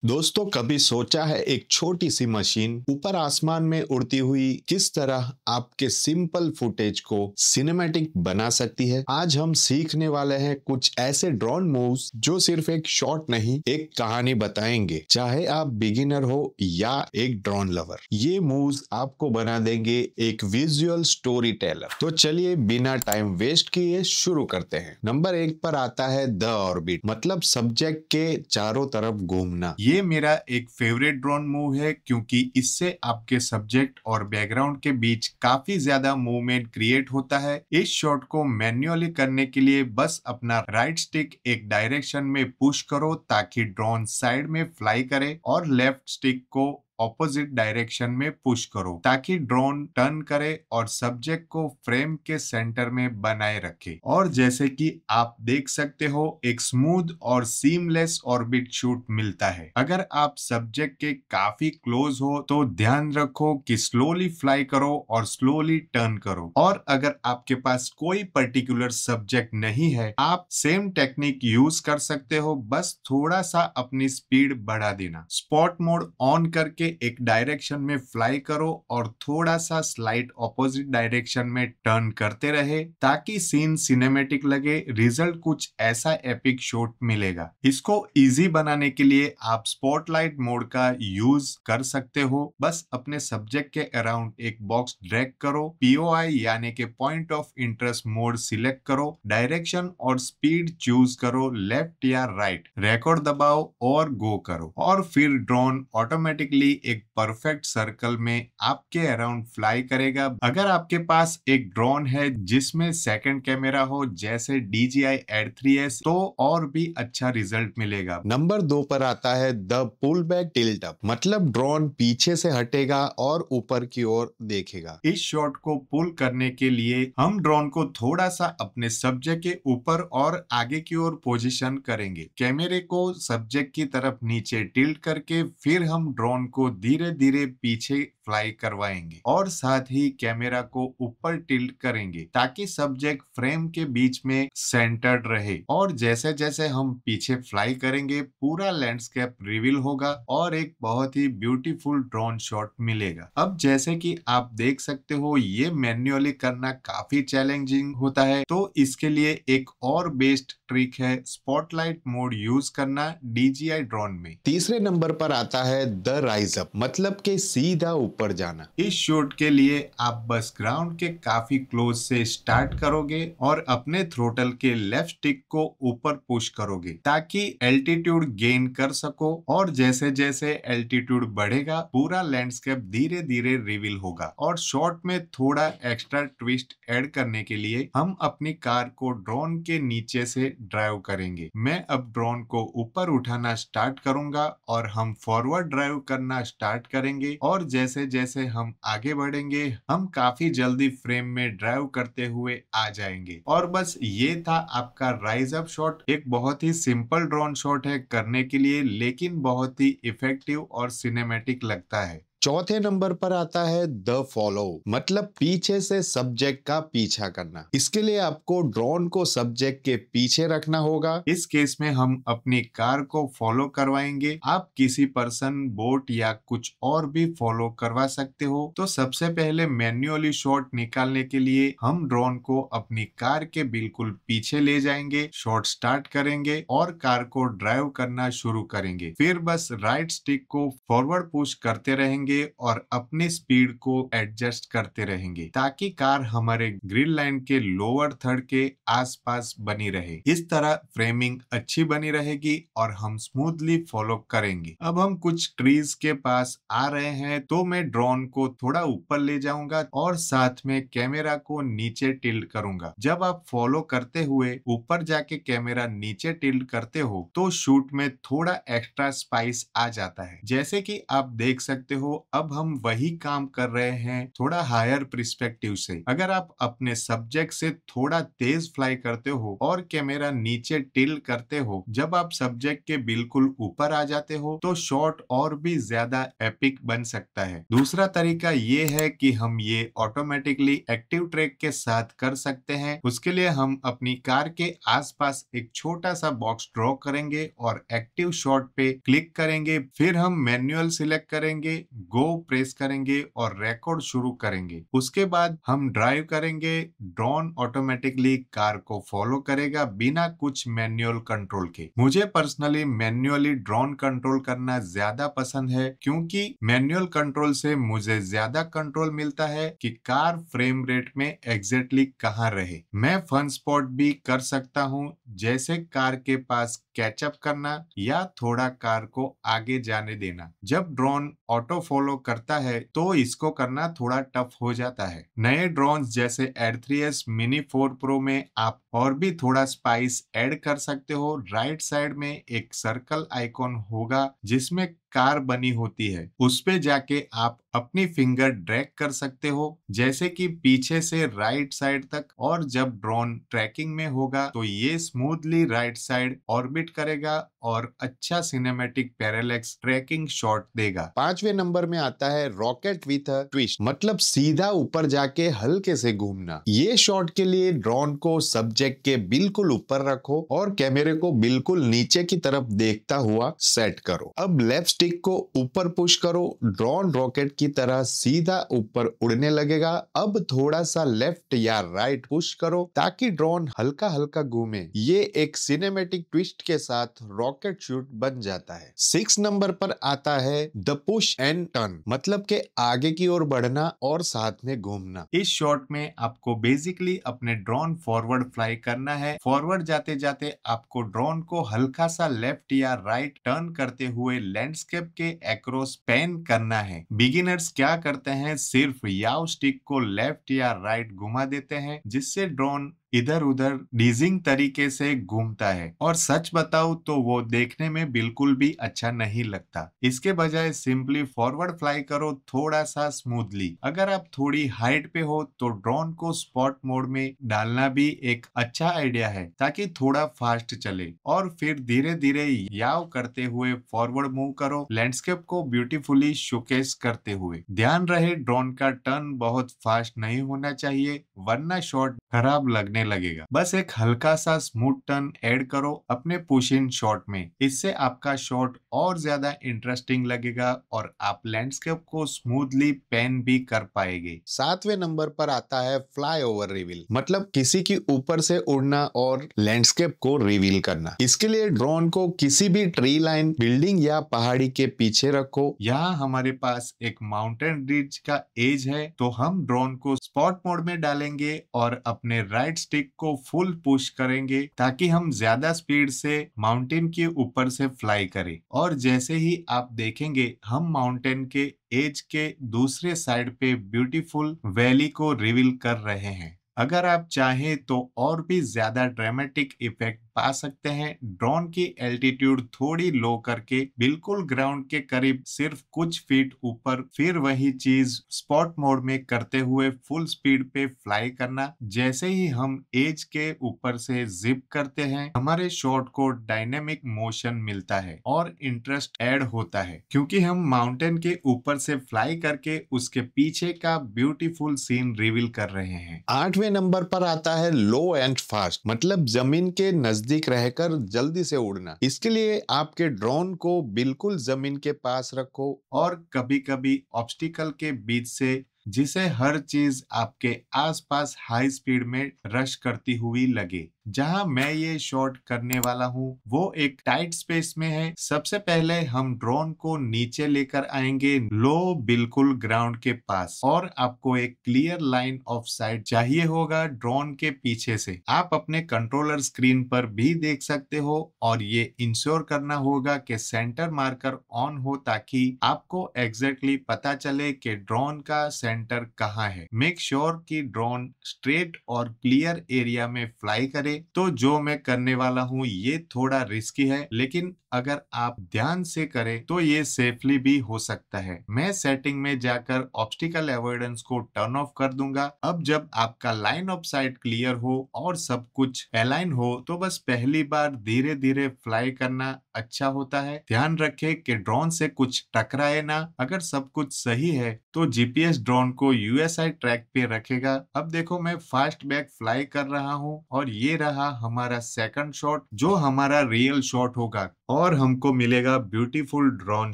दोस्तों, कभी सोचा है एक छोटी सी मशीन ऊपर आसमान में उड़ती हुई किस तरह आपके सिंपल फुटेज को सिनेमैटिक बना सकती है। आज हम सीखने वाले हैं कुछ ऐसे ड्रोन मूव्स जो सिर्फ एक शॉट नहीं, एक कहानी बताएंगे। चाहे आप बिगिनर हो या एक ड्रोन लवर, ये मूव्स आपको बना देंगे एक विजुअल स्टोरी टेलर। तो चलिए बिना टाइम वेस्ट किए शुरू करते हैं। नंबर 1 पर आता है द ऑर्बिट, मतलब सब्जेक्ट के चारों तरफ घूमना। ये मेरा एक फेवरेट ड्रोन मूव है क्योंकि इससे आपके सब्जेक्ट और बैकग्राउंड के बीच काफी ज्यादा मूवमेंट क्रिएट होता है। इस शॉट को मैन्युअली करने के लिए बस अपना राइट स्टिक एक डायरेक्शन में पुश करो ताकि ड्रोन साइड में फ्लाई करे और लेफ्ट स्टिक को ऑपोजिट डायरेक्शन में पुश करो ताकि ड्रोन टर्न करे और सब्जेक्ट को फ्रेम के सेंटर में बनाए रखे। और जैसे कि आप देख सकते हो, एक स्मूथ और सीमलेस ऑर्बिट शूट मिलता है। अगर आप सब्जेक्ट के काफी क्लोज हो तो ध्यान रखो कि स्लोली फ्लाई करो और स्लोली टर्न करो। और अगर आपके पास कोई पर्टिकुलर सब्जेक्ट नहीं है, आप सेम टेक्निक यूज कर सकते हो, बस थोड़ा सा अपनी स्पीड बढ़ा देना। स्पॉट मोड ऑन करके एक डायरेक्शन में फ्लाई करो और थोड़ा सा स्लाइड ऑपोजिट डायरेक्शन में टर्न करते रहे ताकि सीन सिनेमैटिक लगे। रिजल्ट कुछ ऐसा एपिक शॉट मिलेगा। इसको इजी बनाने के लिए आप स्पॉटलाइट मोड का यूज कर सकते हो। बस अपने सब्जेक्ट के अराउंड एक बॉक्स ड्रैग करो, पीओआई यानी के point of interest mode select करो, डायरेक्शन और स्पीड चूज करो, लेफ्ट या राइट, रिकॉर्ड दबाओ और गो करो। और फिर ड्रोन ऑटोमेटिकली एक परफेक्ट सर्कल में आपके अराउंड फ्लाई करेगा। अगर आपके पास एक ड्रोन है जिसमें सेकंड कैमरा हो जैसे DJI Air 3s, तो और भी अच्छा रिजल्ट मिलेगा। नंबर 2 पर आता है the pull back tilt up, मतलब ड्रोन पीछे से हटेगा और ऊपर की ओर देखेगा। इस शॉट को पुल करने के लिए हम ड्रोन को थोड़ा सा अपने सब्जेक्ट के ऊपर और आगे की ओर पोजीशन करेंगे। कैमरे को सब्जेक्ट की तरफ नीचे टिल्ट करके फिर हम ड्रोन को धीरे धीरे पीछे फ्लाई करवाएंगे और साथ ही कैमरा को ऊपर टिल्ट करेंगे ताकि सब्जेक्ट फ्रेम के बीच में सेंटर्ड रहे। और जैसे जैसे हम पीछे फ्लाई करेंगे पूरा लैंडस्केप रिवील होगा और एक बहुत ही ब्यूटीफुल ड्रोन शॉट मिलेगा। अब जैसे कि आप देख सकते हो, ये मैन्युअली करना काफी चैलेंजिंग होता है, तो इसके लिए एक और बेस्ट ट्रिक है स्पॉटलाइट मोड यूज करना DJI ड्रोन में। तीसरे नंबर पर आता है द राइज अप, मतलब के सीधा ऊपर जाना। इस शॉट के लिए आप बस ग्राउंड के काफी क्लोज से स्टार्ट करोगे और अपने थ्रोटल के लेफ्ट स्टिक को ऊपर पुश करोगे ताकि एल्टीट्यूड गेन कर सको। और जैसे जैसे एल्टीट्यूड बढ़ेगा पूरा लैंडस्केप धीरे धीरे रिवील होगा। और शॉट में थोड़ा एक्स्ट्रा ट्विस्ट ऐड करने के लिए हम अपनी कार को ड्रोन के नीचे से ड्राइव करेंगे। मैं अब ड्रोन को ऊपर उठाना स्टार्ट करूंगा और हम फॉरवर्ड ड्राइव करना स्टार्ट करेंगे। और जैसे जैसे हम आगे बढ़ेंगे हम काफी जल्दी फ्रेम में ड्राइव करते हुए आ जाएंगे। और बस ये था आपका राइज अप शॉट। एक बहुत ही सिंपल ड्रोन शॉट है करने के लिए, लेकिन बहुत ही इफेक्टिव और सिनेमैटिक लगता है। चौथे नंबर पर आता है द फॉलो, मतलब पीछे से सब्जेक्ट का पीछा करना। इसके लिए आपको ड्रोन को सब्जेक्ट के पीछे रखना होगा। इस केस में हम अपनी कार को फॉलो करवाएंगे। आप किसी पर्सन, बोट या कुछ और भी फॉलो करवा सकते हो। तो सबसे पहले मैन्युअली शॉट निकालने के लिए हम ड्रोन को अपनी कार के बिल्कुल पीछे ले जाएंगे, शॉट स्टार्ट करेंगे और कार को ड्राइव करना शुरू करेंगे। फिर बस राइट स्टिक को फॉरवर्ड पुश करते रहेंगे और अपनी स्पीड को एडजस्ट करते रहेंगे ताकि कार हमारे ग्रिड लाइन के लोअर थर्ड के आसपास बनी रहे। इस तरह फ्रेमिंग अच्छी बनी रहेगी और हम स्मूथली फॉलो करेंगे। अब हम कुछ ट्रीज के पास आ रहे हैं, तो मैं ड्रोन को थोड़ा ऊपर ले जाऊंगा और साथ में कैमरा को नीचे टिल्ट करूंगा। जब आप फॉलो करते हुए ऊपर जाके कैमरा नीचे टिल्ट करते हो तो शूट में थोड़ा एक्स्ट्रा स्पाइस आ जाता है। जैसे कि आप देख सकते हो, अब हम वही काम कर रहे हैं थोड़ा हायर पर्सपेक्टिव से। अगर आप अपने सब्जेक्ट से थोड़ा तेज फ्लाई करते हो और कैमरा नीचे टिल करते हो, जब आप सब्जेक्ट के बिल्कुल ऊपर आ जाते हो तो शॉट और भी ज्यादा एपिक बन सकता है। दूसरा तरीका ये है कि हम ये ऑटोमेटिकली एक्टिव ट्रैक के साथ कर सकते हैं। उसके लिए हम अपनी कार के आसपास एक छोटा सा बॉक्स ड्रॉ करेंगे और एक्टिव शॉट पे क्लिक करेंगे, फिर हम मैनुअल सिलेक्ट करेंगे, गो प्रेस करेंगे और रिकॉर्ड शुरू करेंगे। उसके बाद हम ड्राइव करेंगे, ड्रोन ऑटोमेटिकली कार को फॉलो करेगा बिना कुछ मैनुअल कंट्रोल के। मुझे पर्सनली मैन्युअली ड्रोन कंट्रोल करना ज्यादा पसंद है, क्योंकि मैनुअल कंट्रोल से मुझे ज्यादा कंट्रोल मिलता है कि कार फ्रेम रेट में एग्जैक्टली कहाँ रहे। मैं फन स्पॉट भी कर सकता हूँ, जैसे कार के पास कैचअप करना या थोड़ा कार को आगे जाने देना। जब ड्रोन ऑटो फॉलो करता है तो इसको करना थोड़ा टफ हो जाता है। नए ड्रोन जैसे R3S Mini 4 Pro में आप और भी थोड़ा स्पाइस ऐड कर सकते हो। राइट साइड में एक सर्कल आइकॉन होगा जिसमें कार बनी होती है, उस पे जाके आप अपनी फिंगर ड्रैग कर सकते हो, जैसे कि पीछे से राइट साइड तक। और जब ड्रोन ट्रैकिंग में होगा तो ये स्मूथली राइट साइड ऑर्बिट करेगा और अच्छा सिनेमैटिक पैरेलैक्स ट्रैकिंग शॉट देगा। 5वें नंबर में आता है रॉकेट विथ अ ट्विस्ट, मतलब सीधा ऊपर जाके हल्के से घूमना। ये शॉट के लिए ड्रोन को सब्जेक्ट के बिल्कुल ऊपर रखो और कैमरे को बिल्कुल नीचे की तरफ देखता हुआ सेट करो। अब लेफ्ट स्टिक को ऊपर पुश करो, ड्रोन रॉकेट की तरह सीधा ऊपर उड़ने लगेगा। अब थोड़ा सा लेफ्ट या राइट पुश करो ताकि ड्रोन हल्का हल्का घूमे। ये एक सिनेमैटिक ट्विस्ट के साथ रॉकेट शूट बन जाता है। 6 नंबर पर आता है द पुश एंड टर्न, मतलब के आगे की ओर बढ़ना और साथ में घूमना। इस शॉट में आपको बेसिकली अपने ड्रोन फॉरवर्ड फ्लाई करना है। फॉरवर्ड जाते जाते आपको ड्रोन को हल्का सा लेफ्ट या राइट टर्न करते हुए लैंडस्केप के अक्रॉस पैन करना है। बिगिनर्स क्या करते हैं, सिर्फ याव स्टिक को लेफ्ट या राइट घुमा देते हैं, जिससे ड्रोन इधर उधर डीजिंग तरीके से घूमता है और सच बताऊं तो वो देखने में बिल्कुल भी अच्छा नहीं लगता। इसके बजाय सिंपली फॉरवर्ड फ्लाई करो थोड़ा सा स्मूथली। अगर आप थोड़ी हाइट पे हो तो ड्रोन को स्पॉट मोड में डालना भी एक अच्छा आइडिया है, ताकि थोड़ा फास्ट चले और फिर धीरे धीरे याव करते हुए फॉरवर्ड मूव करो, लैंडस्केप को ब्यूटीफुली शोकेस करते हुए। ध्यान रहे ड्रोन का टर्न बहुत फास्ट नहीं होना चाहिए, वरना शॉट खराब लगने लगेगा। बस एक हल्का सा स्मूथ टर्न ऐड करो अपने पुश इन शॉट में, इससे आपका शॉट और ज्यादा इंटरेस्टिंग लगेगा और आप लैंडस्केप को स्मूथली पैन भी कर पाएंगे। 7वें नंबर पर आता है फ्लाई ओवर रिवील, मतलब किसी के ऊपर से उड़ना और लैंडस्केप को रिवील करना। इसके लिए ड्रोन को किसी भी ट्री लाइन, बिल्डिंग या पहाड़ी के पीछे रखो। यहाँ हमारे पास एक माउंटेन रिज का एज है, तो हम ड्रोन को स्पॉट मोड में डालेंगे और अपने राइट स्टिक को फुल पुश करेंगे ताकि हम ज्यादा स्पीड से माउंटेन के ऊपर से फ्लाई करें। और जैसे ही आप देखेंगे हम माउंटेन के एज के दूसरे साइड पे ब्यूटीफुल वैली को रिवील कर रहे हैं। अगर आप चाहें तो और भी ज्यादा ड्रामेटिक इफेक्ट पा सकते हैं। ड्रोन की एल्टीट्यूड थोड़ी लो करके बिल्कुल ग्राउंड के करीब सिर्फ कुछ फीट ऊपर, फिर वही चीज स्पॉट मोड में करते हुए फुल स्पीड पे फ्लाई करना। जैसे ही हम एज के ऊपर से जिप करते हैं, हमारे शॉट को डायनेमिक मोशन मिलता है और इंटरेस्ट ऐड होता है, क्योंकि हम माउंटेन के ऊपर से फ्लाई करके उसके पीछे का ब्यूटीफुल सीन रिवील कर रहे हैं। 8वें नंबर पर आता है लो एंड फास्ट, मतलब जमीन के नजदीक रहकर जल्दी से उड़ना। इसके लिए आपके ड्रोन को बिल्कुल जमीन के पास रखो और कभी कभी ऑब्स्टिकल के बीच से, जिसे हर चीज आपके आसपास हाई स्पीड में रश करती हुई लगे। जहां मैं ये शॉट करने वाला हूं वो एक टाइट स्पेस में है। सबसे पहले हम ड्रोन को नीचे लेकर आएंगे, लो बिल्कुल ग्राउंड के पास, और आपको एक क्लियर लाइन ऑफ साइट चाहिए होगा ड्रोन के पीछे से। आप अपने कंट्रोलर स्क्रीन पर भी देख सकते हो और ये इंश्योर करना होगा कि सेंटर मार्कर ऑन हो, ताकि आपको एग्जैक्टली पता चले कि ड्रोन का सेंटर कहाँ है। मेक श्योर कि ड्रोन स्ट्रेट और क्लियर एरिया में फ्लाई करे। तो जो मैं करने वाला हूँ ये थोड़ा रिस्की है, लेकिन अगर आप ध्यान से करें तो ये सेफली भी हो सकता है। मैं सेटिंग में जाकर ऑब्स्टिकल अवॉइडेंस को टर्न ऑफ कर दूंगा। अब जब आपका लाइन ऑफ साइट क्लियर हो और सब कुछ अलाइन हो तो बस पहली बार धीरे धीरे फ्लाई करना अच्छा होता है। ध्यान रखें कि ड्रोन से कुछ टकराए ना। अगर सब कुछ सही है तो जीपीएस ड्रोन को यूएसआई ट्रैक पे रखेगा। अब देखो मैं फास्ट बैक फ्लाई कर रहा हूँ और ये रहा हमारा सेकंड शॉट जो हमारा रियल शॉट होगा और हमको मिलेगा ब्यूटीफुल ड्रोन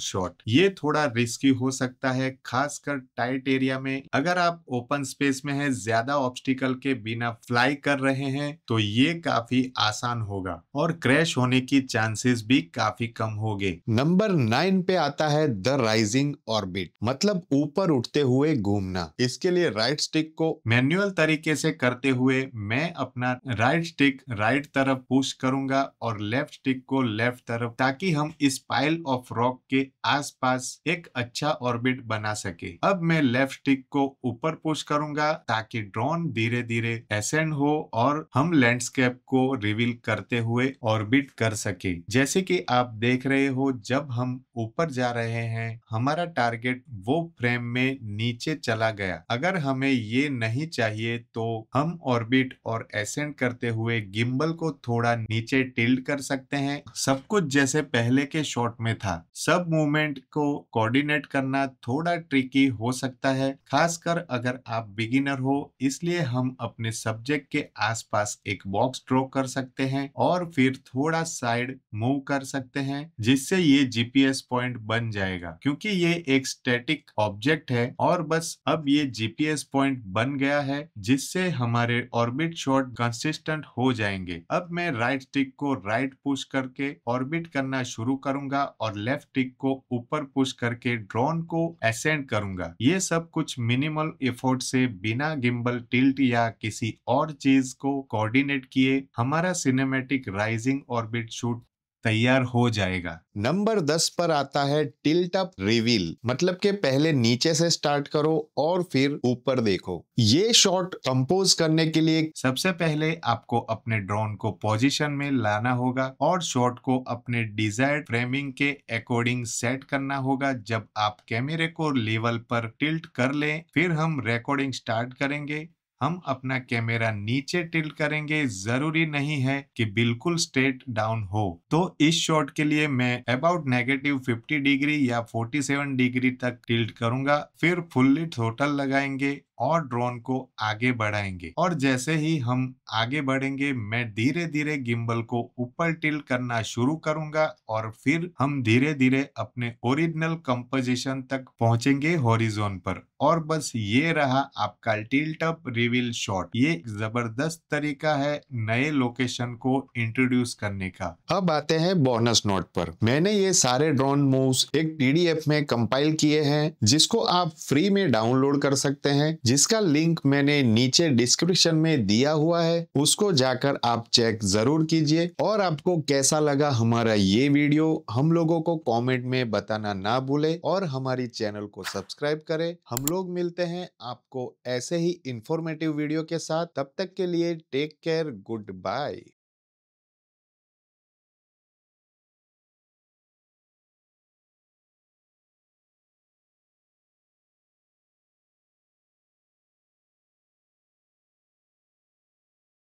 शॉट। ये थोड़ा रिस्की हो सकता है खासकर टाइट एरिया में। अगर आप ओपन स्पेस में है, ज्यादा ऑब्स्टिकल के बिना फ्लाई कर रहे हैं तो ये काफी आसान होगा और क्रैश होने की चांसेस भी काफी कम होंगे। नंबर 9 पे आता है द राइजिंग ऑर्बिट, मतलब ऊपर उठते हुए घूमना। इसके लिए राइट स्टिक को मैन्युअल तरीके से करते हुए मैं अपना राइट स्टिक राइट तरफ पुश करूंगा और लेफ्ट स्टिक को लेफ्ट तरफ, ताकि हम इस पाइल ऑफ रॉक के आसपास एक अच्छा ऑर्बिट बना सके। अब मैं लेफ्ट स्टिक को ऊपर पुश करूंगा ताकि ड्रोन धीरे धीरे एसेंड हो और हम लैंडस्केप को रिवील करते हुए ऑर्बिट कर सके। जैसे कि आप देख रहे हो, जब हम ऊपर जा रहे हैं हमारा टारगेट वो फ्रेम में नीचे चला गया। अगर हमें ये नहीं चाहिए तो हम ऑर्बिट और एसेंड करते हुए गिम्बल को थोड़ा नीचे टिल्ट कर सकते हैं। सब कुछ जैसे पहले के शॉट में था। सब मूवमेंट को कोऑर्डिनेट करना थोड़ा ट्रिकी हो सकता है, खासकर अगर आप बिगिनर हो। इसलिए हम अपने सब्जेक्ट के आसपास एक बॉक्स ड्रॉ कर सकते हैं और फिर थोड़ा साइड मूव कर सकते हैं, जिससे ये जीपीएस पॉइंट बन जाएगा। क्योंकि ये एक स्टैटिक ऑब्जेक्ट है और बस अब ये जीपीएस पॉइंट बन गया है, जिससे हमारे ऑर्बिट शॉट कंसिस्टेंट हो जाएंगे। अब मैं राइट स्टिक को राइट पुश करके ऑर्बिट करना शुरू करूंगा और लेफ्ट स्टिक को ऊपर पुश करके ड्रोन को असेंड करूंगा। ये सब कुछ मिनिमल एफर्ट से बिना गिम्बल, टिल्ट या किसी और चीज को कोऑर्डिनेट किए हमारा सिनेमैटिक राइजिंग ऑर्बिट शूट तैयार हो जाएगा। नंबर 10 पर आता है टिल्ट अप रिवील, मतलब कि पहले नीचे से स्टार्ट करो और फिर ऊपर देखो। ये शॉट कंपोज करने के लिए सबसे पहले आपको अपने ड्रोन को पोजीशन में लाना होगा और शॉट को अपने डिजायर्ड फ्रेमिंग के अकॉर्डिंग सेट करना होगा। जब आप कैमरे को लेवल पर टिल्ट कर लें फिर हम रिकॉर्डिंग स्टार्ट करेंगे। हम अपना कैमरा नीचे टिल्ट करेंगे, जरूरी नहीं है कि बिल्कुल स्ट्रेट डाउन हो। तो इस शॉट के लिए मैं अबाउट -50 डिग्री या 47 डिग्री तक टिल्ट करूंगा। फिर फुल्ली थ्रोटल लगाएंगे और ड्रोन को आगे बढ़ाएंगे और जैसे ही हम आगे बढ़ेंगे मैं धीरे धीरे गिम्बल को ऊपर टिल्ट करना शुरू करूंगा और फिर हम धीरे धीरे अपने ओरिजिनल कंपोजिशन तक पहुंचेंगे हॉरिजॉन पर। और बस ये रहा आपका टिल्ट अप रिवील शॉट। ये एक जबरदस्त तरीका है नए लोकेशन को इंट्रोड्यूस करने का। अब आते हैं बोनस नोट पर। मैंने ये सारे ड्रोन मूव्स एक पीडीएफ में कंपाइल किए हैं, जिसको आप फ्री में डाउनलोड कर सकते हैं, जिसका लिंक मैंने नीचे डिस्क्रिप्शन में दिया हुआ है। उसको जाकर आप चेक जरूर कीजिए। और आपको कैसा लगा हमारा ये वीडियो हम लोगों को कमेंट में बताना ना भूले और हमारी चैनल को सब्सक्राइब करें। हम लोग मिलते हैं आपको ऐसे ही इंफॉर्मेटिव वीडियो के साथ। तब तक के लिए टेक केयर, गुड बाय।